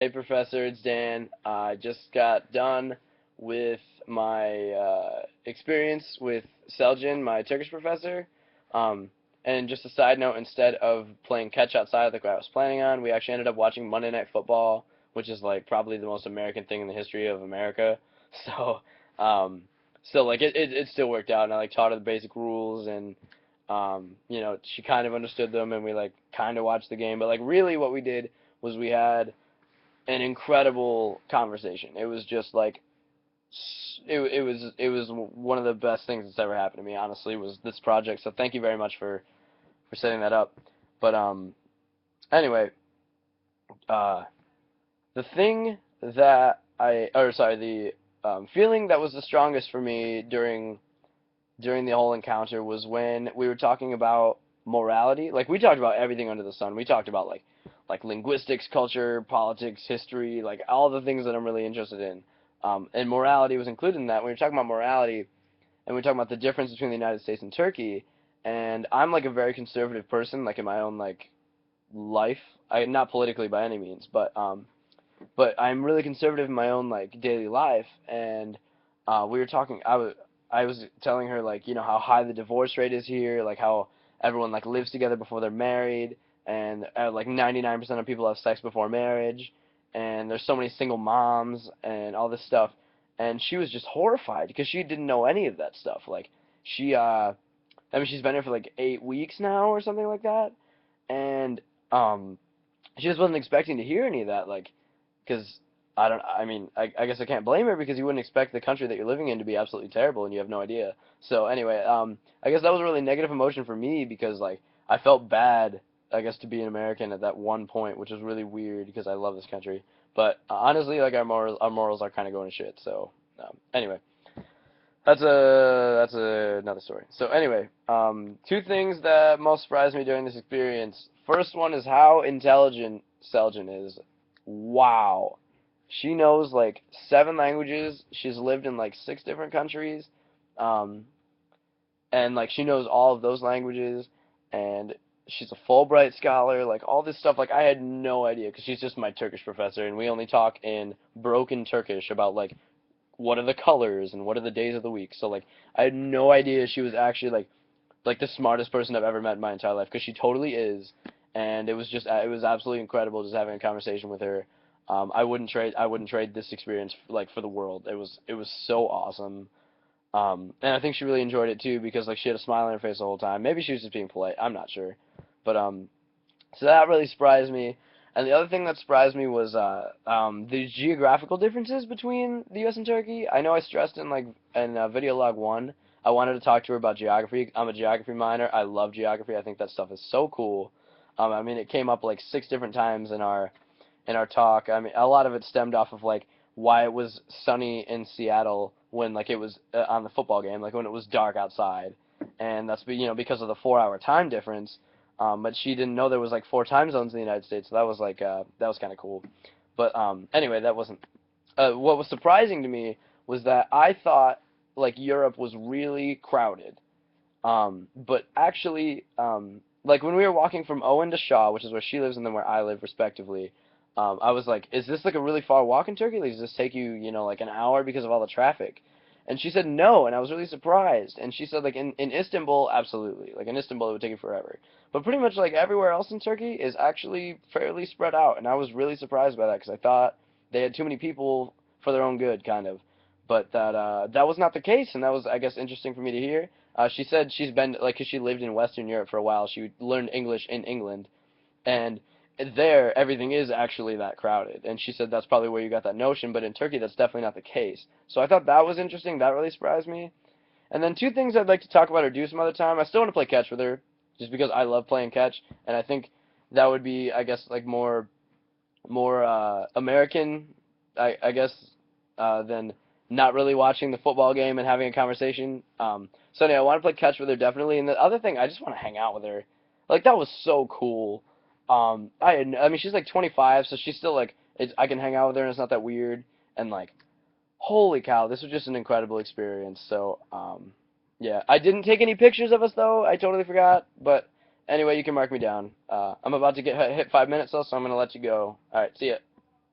Hey, Professor, it's Dan. I just got done with my experience with Seljan, my Turkish professor. Um, and just a side note, instead of playing catch outside like I was planning on, we actually ended up watching Monday Night Football, which is like probably the most American thing in the history of America. So, um, like it still worked out, and I like taught her the basic rules, and she kind of understood them, and we like kind of watched the game. But like really, what we did was we had an incredible conversation. It was just like it was one of the best things that's ever happened to me. Honestly, was this project. So thank you very much for setting that up. But anyway, uh, the thing that or sorry, the feeling that was the strongest for me during the whole encounter was when we were talking about morality. Like we talked about everything under the sun. We talked about like linguistics, culture, politics, history, like all the things that I'm really interested in. And morality was included in that. We were talking about morality, and we were talking about the difference between the United States and Turkey. And I'm like a very conservative person, like in my own like life. I not politically by any means, but I'm really conservative in my own like daily life, and we were talking. I was telling her like how high the divorce rate is here, like how everyone like lives together before they're married, and like 99% of people have sex before marriage, and there's so many single moms and all this stuff, and she was just horrified because she didn't know any of that stuff. Like she, I mean, she's been here for like 8 weeks now or something like that, and um, she just wasn't expecting to hear any of that, like because I mean, I guess I can't blame her because you wouldn't expect the country that you're living in to be absolutely terrible and you have no idea. So anyway, I guess that was a really negative emotion for me because like I felt bad, I guess, to be an American at that one point, which was really weird because I love this country. But honestly, like our morals are kind of going to shit. So anyway, that's another story. So anyway, two things that most surprised me during this experience. First one is how intelligent Seljan is. Wow. She knows like 7 languages. She's lived in like 6 different countries. Um, and like she knows all of those languages, and she's a Fulbright scholar, like all this stuff. Like I had no idea because she's just my Turkish professor, and we only talk in broken Turkish about like what are the colors and what are the days of the week. So like I had no idea she was actually like the smartest person I've ever met in my entire life because she totally is. And it was absolutely incredible just having a conversation with her. I wouldn't trade this experience like for the world. It was so awesome. And I think she really enjoyed it too because like she had a smile on her face the whole time. Maybe she was just being polite. I'm not sure. But so that really surprised me. And the other thing that surprised me was the geographical differences between the U.S. and Turkey. I know I stressed in video log one, I wanted to talk to her about geography. I'm a geography minor. I love geography. I think that stuff is so cool. I mean, it came up like 6 different times in our talk. I mean, a lot of it stemmed off of like why it was sunny in Seattle when like it was on the football game, like when it was dark outside, and that's because of the 4 hour time difference. But she didn't know there was like 4 time zones in the United States, so that was kind of cool. But anyway, that wasn't. What was surprising to me was that I thought like Europe was really crowded. But actually, like when we were walking from Owen to Shaw, which is where she lives and then where I live, respectively, I was like, "Is this like a really far walk in Turkey? Like, does this take you, like an hour because of all the traffic?" And she said no, and I was really surprised. And she said like in Istanbul, absolutely, like in Istanbul it would take you forever. But pretty much like everywhere else in Turkey is actually fairly spread out, and I was really surprised by that because I thought they had too many people for their own good, kind of. But that was not the case, and that was, I guess, interesting for me to hear. She said she's been like, 'cause she lived in Western Europe for a while. She learned English in England, and there everything is actually that crowded. And she said that's probably where you got that notion, but in Turkey that's definitely not the case. So I thought that was interesting. That really surprised me. And then two things I'd like to talk about or do some other time. I still want to play catch with her, just because I love playing catch, and I think that would be, I guess, like more American, I guess, than not really watching the football game and having a conversation. So anyway, I want to play catch with her definitely. And the other thing, I just want to hang out with her. Like that was so cool. I mean, she's like 25, so she's still like, I can hang out with her and it's not that weird. And like, holy cow, this was just an incredible experience. So yeah, I didn't take any pictures of us though. I totally forgot. But anyway, you can mark me down. I'm about to hit 5 minutes though, so I'm gonna let you go. All right, see ya.